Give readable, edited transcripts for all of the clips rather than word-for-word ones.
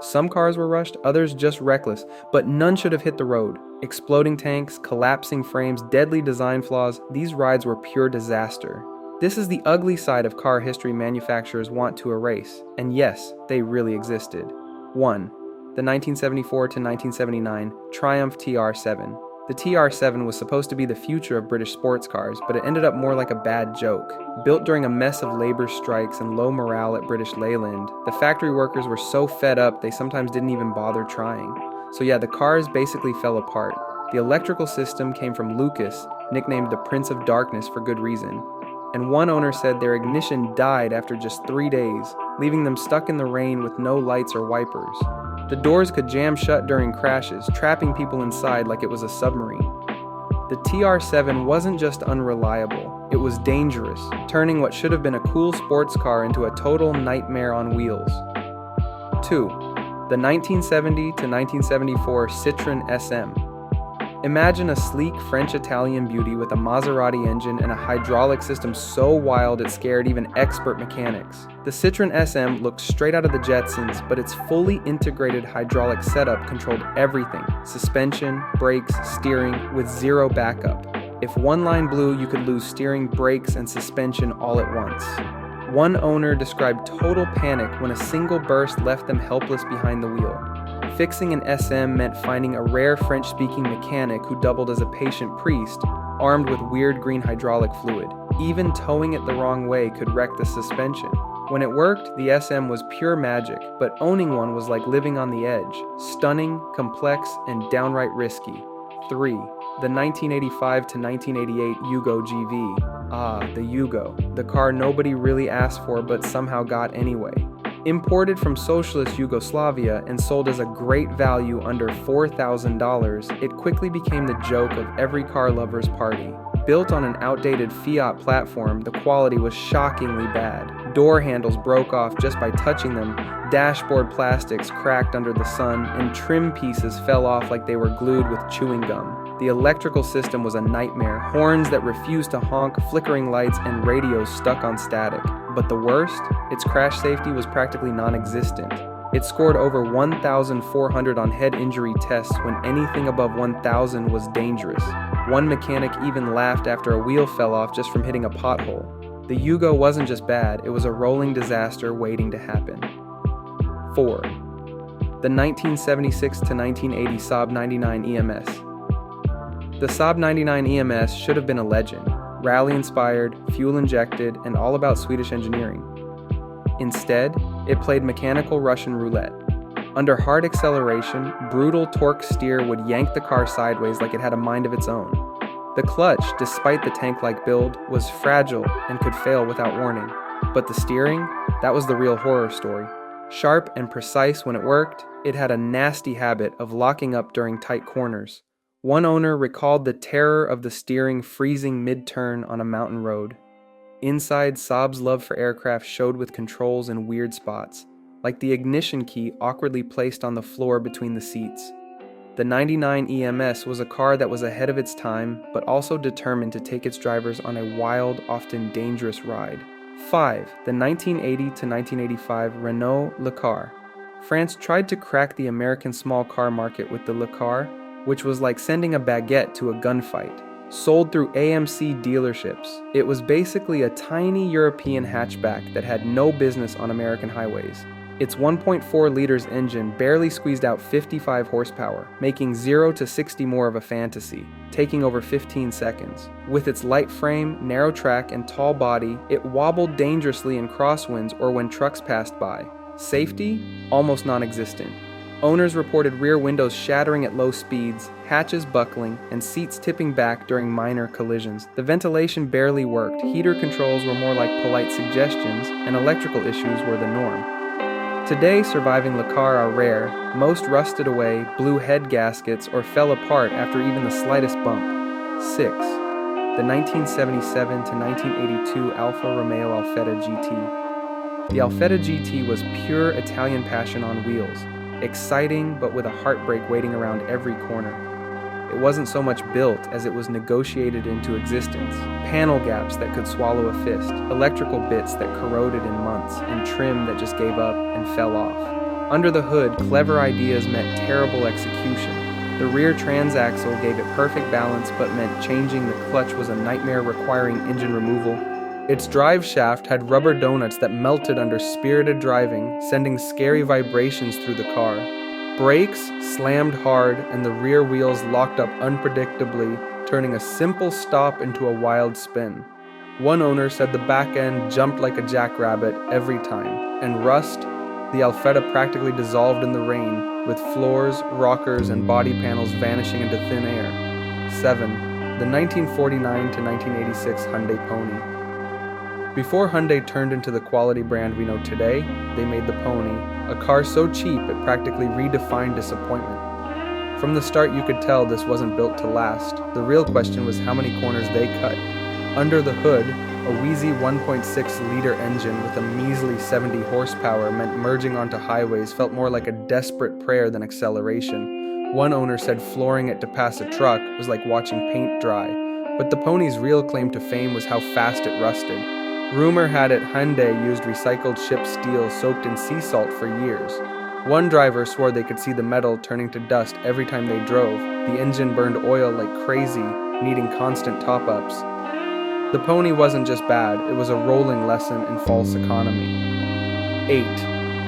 Some cars were rushed, others just reckless, but none should have hit the road. Exploding tanks, collapsing frames, deadly design flaws, these rides were pure disaster. This is the ugly side of car history manufacturers want to erase, and yes, they really existed. 1. The 1974 to 1979 Triumph TR7. The TR7 was supposed to be the future of British sports cars, but it ended up more like a bad joke. Built during a mess of labor strikes and low morale at British Leyland, the factory workers were so fed up they sometimes didn't even bother trying. So yeah, the cars basically fell apart. The electrical system came from Lucas, nicknamed the Prince of Darkness for good reason. And one owner said their ignition died after just 3 days, leaving them stuck in the rain with no lights or wipers. The doors could jam shut during crashes, trapping people inside like it was a submarine. The TR7 wasn't just unreliable, it was dangerous, turning what should have been a cool sports car into a total nightmare on wheels. 2. The 1970 to 1974 Citroën SM. Imagine a sleek French-Italian beauty with a Maserati engine and a hydraulic system so wild it scared even expert mechanics. The Citroën SM looked straight out of the Jetsons, but its fully integrated hydraulic setup controlled everything: suspension, brakes, steering, with zero backup. If one line blew, you could lose steering, brakes, and suspension all at once. One owner described total panic when a single burst left them helpless behind the wheel. Fixing an SM meant finding a rare French-speaking mechanic who doubled as a patient priest, armed with weird green hydraulic fluid. Even towing it the wrong way could wreck the suspension. When it worked, the SM was pure magic, but owning one was like living on the edge. Stunning, complex, and downright risky. 3. The 1985 to 1988 Yugo GV. Ah, the Yugo. The car nobody really asked for but somehow got anyway. Imported from socialist Yugoslavia and sold as a great value under $4,000, it quickly became the joke of every car lover's party. Built on an outdated Fiat platform, the quality was shockingly bad. Door handles broke off just by touching them, dashboard plastics cracked under the sun, and trim pieces fell off like they were glued with chewing gum. The electrical system was a nightmare, horns that refused to honk, flickering lights, and radios stuck on static. But the worst? Its crash safety was practically non-existent. It scored over 1,400 on head injury tests when anything above 1,000 was dangerous. One mechanic even laughed after a wheel fell off just from hitting a pothole. The Yugo wasn't just bad, it was a rolling disaster waiting to happen. 4. The 1976 to 1980 Saab 99 EMS. The Saab 99 EMS should have been a legend. Rally-inspired, fuel-injected, and all about Swedish engineering. Instead, it played mechanical Russian roulette. Under hard acceleration, brutal torque steer would yank the car sideways like it had a mind of its own. The clutch, despite the tank-like build, was fragile and could fail without warning. But the steering, that was the real horror story. Sharp and precise when it worked, it had a nasty habit of locking up during tight corners. One owner recalled the terror of the steering freezing mid-turn on a mountain road. Inside, Saab's love for aircraft showed with controls in weird spots, like the ignition key awkwardly placed on the floor between the seats. The 99 EMS was a car that was ahead of its time, but also determined to take its drivers on a wild, often dangerous ride. 5. The 1980 to 1985 Renault Le Car. France tried to crack the American small car market with the Le Car, which was like sending a baguette to a gunfight. Sold through AMC dealerships, it was basically a tiny European hatchback that had no business on American highways. Its 1.4 liters engine barely squeezed out 55 horsepower, making 0 to 60 more of a fantasy, taking over 15 seconds. With its light frame, narrow track, and tall body, it wobbled dangerously in crosswinds or when trucks passed by. Safety? Almost non-existent. Owners reported rear windows shattering at low speeds, hatches buckling, and seats tipping back during minor collisions. The ventilation barely worked, heater controls were more like polite suggestions, and electrical issues were the norm. Today, surviving Le Car are rare. Most rusted away, blew head gaskets, or fell apart after even the slightest bump. 6. The 1977 to 1982 Alfa Romeo Alfetta GT. The Alfetta GT was pure Italian passion on wheels. Exciting, but with a heartbreak waiting around every corner. It wasn't so much built as it was negotiated into existence. Panel gaps that could swallow a fist, electrical bits that corroded in months, and trim that just gave up and fell off. Under the hood, clever ideas met terrible execution. The rear transaxle gave it perfect balance but meant changing the clutch was a nightmare requiring engine removal. Its drive shaft had rubber donuts that melted under spirited driving, sending scary vibrations through the car. Brakes slammed hard and the rear wheels locked up unpredictably, turning a simple stop into a wild spin. One owner said the back end jumped like a jackrabbit every time, and rust, the Alfetta practically dissolved in the rain, with floors, rockers, and body panels vanishing into thin air. 7. The 1949 to 1986 Hyundai Pony. Before Hyundai turned into the quality brand we know today, they made the Pony, a car so cheap it practically redefined disappointment. From the start you could tell this wasn't built to last. The real question was how many corners they cut. Under the hood, a wheezy 1.6-liter engine with a measly 70 horsepower meant merging onto highways felt more like a desperate prayer than acceleration. One owner said flooring it to pass a truck was like watching paint dry, but the Pony's real claim to fame was how fast it rusted. Rumor had it Hyundai used recycled ship steel soaked in sea salt for years. One driver swore they could see the metal turning to dust every time they drove. The engine burned oil like crazy, needing constant top-ups. The Pony wasn't just bad, it was a rolling lesson in false economy. 8.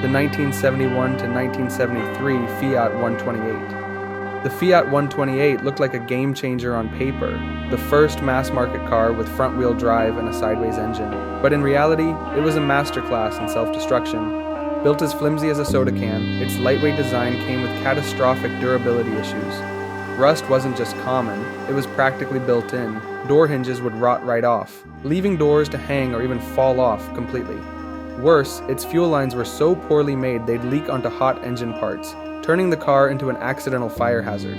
The 1971 to 1973 Fiat 128. The Fiat 128 looked like a game-changer on paper, the first mass-market car with front-wheel drive and a sideways engine. But in reality, it was a masterclass in self-destruction. Built as flimsy as a soda can, its lightweight design came with catastrophic durability issues. Rust wasn't just common, it was practically built in. Door hinges would rot right off, leaving doors to hang or even fall off completely. Worse, its fuel lines were so poorly made they'd leak onto hot engine parts, turning the car into an accidental fire hazard.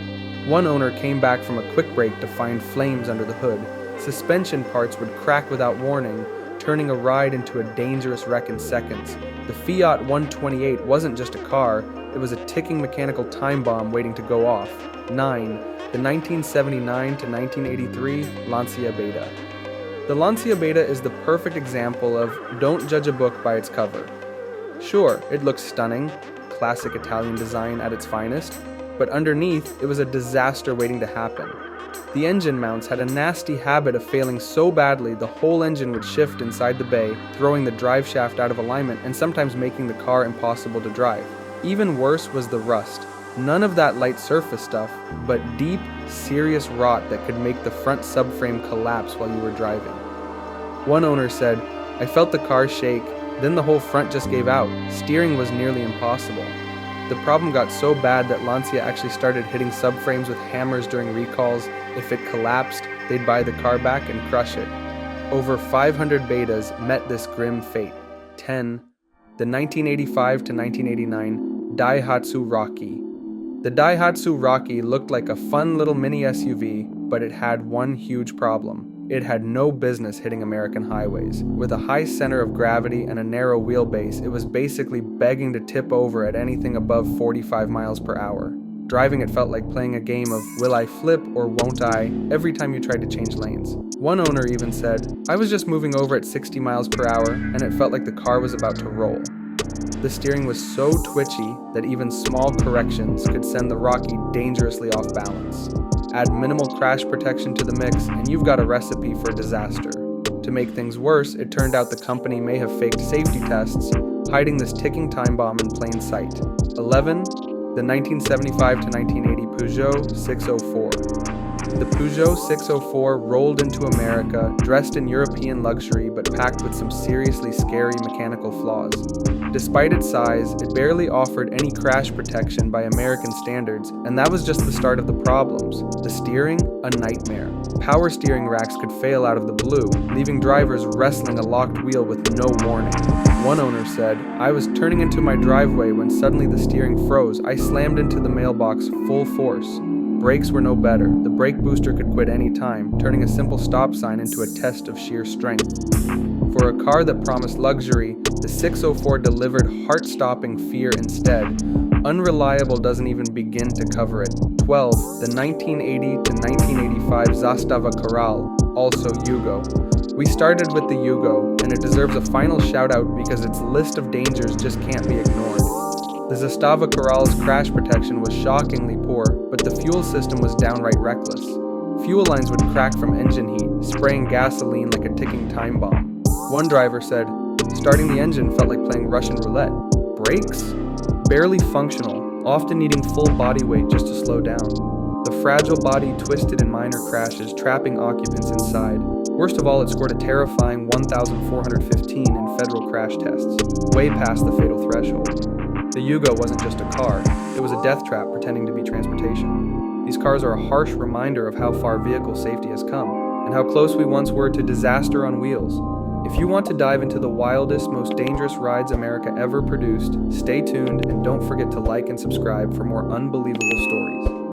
One owner came back from a quick break to find flames under the hood. Suspension parts would crack without warning, turning a ride into a dangerous wreck in seconds. The Fiat 128 wasn't just a car, it was a ticking mechanical time bomb waiting to go off. 9. The 1979 to 1983 Lancia Beta. The Lancia Beta is the perfect example of don't judge a book by its cover. Sure, it looks stunning, classic Italian design at its finest, but underneath it was a disaster waiting to happen. The engine mounts had a nasty habit of failing so badly the whole engine would shift inside the bay, throwing the drive shaft out of alignment and sometimes making the car impossible to drive. Even worse was the rust. None of that light surface stuff, but deep, serious rot that could make the front subframe collapse while you were driving. One owner said, "I felt the car shake, then the whole front just gave out. Steering was nearly impossible." The problem got so bad that Lancia actually started hitting subframes with hammers during recalls. If it collapsed, they'd buy the car back and crush it. Over 500 betas met this grim fate. 10. The 1985 to 1989 Daihatsu Rocky. The Daihatsu Rocky looked like a fun little mini SUV, but it had one huge problem. It had no business hitting American highways. With a high center of gravity and a narrow wheelbase, it was basically begging to tip over at anything above 45 miles per hour. Driving it felt like playing a game of will I flip or won't I every time you tried to change lanes. One owner even said, "I was just moving over at 60 miles per hour and it felt like the car was about to roll." The steering was so twitchy that even small corrections could send the Rocky dangerously off balance. Add minimal crash protection to the mix and you've got a recipe for disaster. To make things worse, it turned out the company may have faked safety tests, hiding this ticking time bomb in plain sight. 11. The 1975 to 1980 Peugeot 604. The Peugeot 604 rolled into America, dressed in European luxury but packed with some seriously scary mechanical flaws. Despite its size, it barely offered any crash protection by American standards, and that was just the start of the problems. The steering, a nightmare. Power steering racks could fail out of the blue, leaving drivers wrestling a locked wheel with no warning. One owner said, "I was turning into my driveway when suddenly the steering froze. I slammed into the mailbox full force." Brakes were no better. The brake booster could quit any time, turning a simple stop sign into a test of sheer strength. For a car that promised luxury, the 604 delivered heart-stopping fear instead. Unreliable doesn't even begin to cover it. 12. The 1980 to 1985 Zastava Corral, also Yugo. We started with the Yugo, and it deserves a final shout-out because its list of dangers just can't be ignored. The Zastava Corral's crash protection was shockingly poor, but the fuel system was downright reckless. Fuel lines would crack from engine heat, spraying gasoline like a ticking time bomb. One driver said, "Starting the engine felt like playing Russian roulette." Brakes? Barely functional, often needing full body weight just to slow down. The fragile body twisted in minor crashes, trapping occupants inside. Worst of all, it scored a terrifying 1,415 in federal crash tests, way past the fatal threshold. The Yugo wasn't just a car, it was a death trap pretending to be transportation. These cars are a harsh reminder of how far vehicle safety has come, and how close we once were to disaster on wheels. If you want to dive into the wildest, most dangerous rides America ever produced, stay tuned and don't forget to like and subscribe for more unbelievable stories.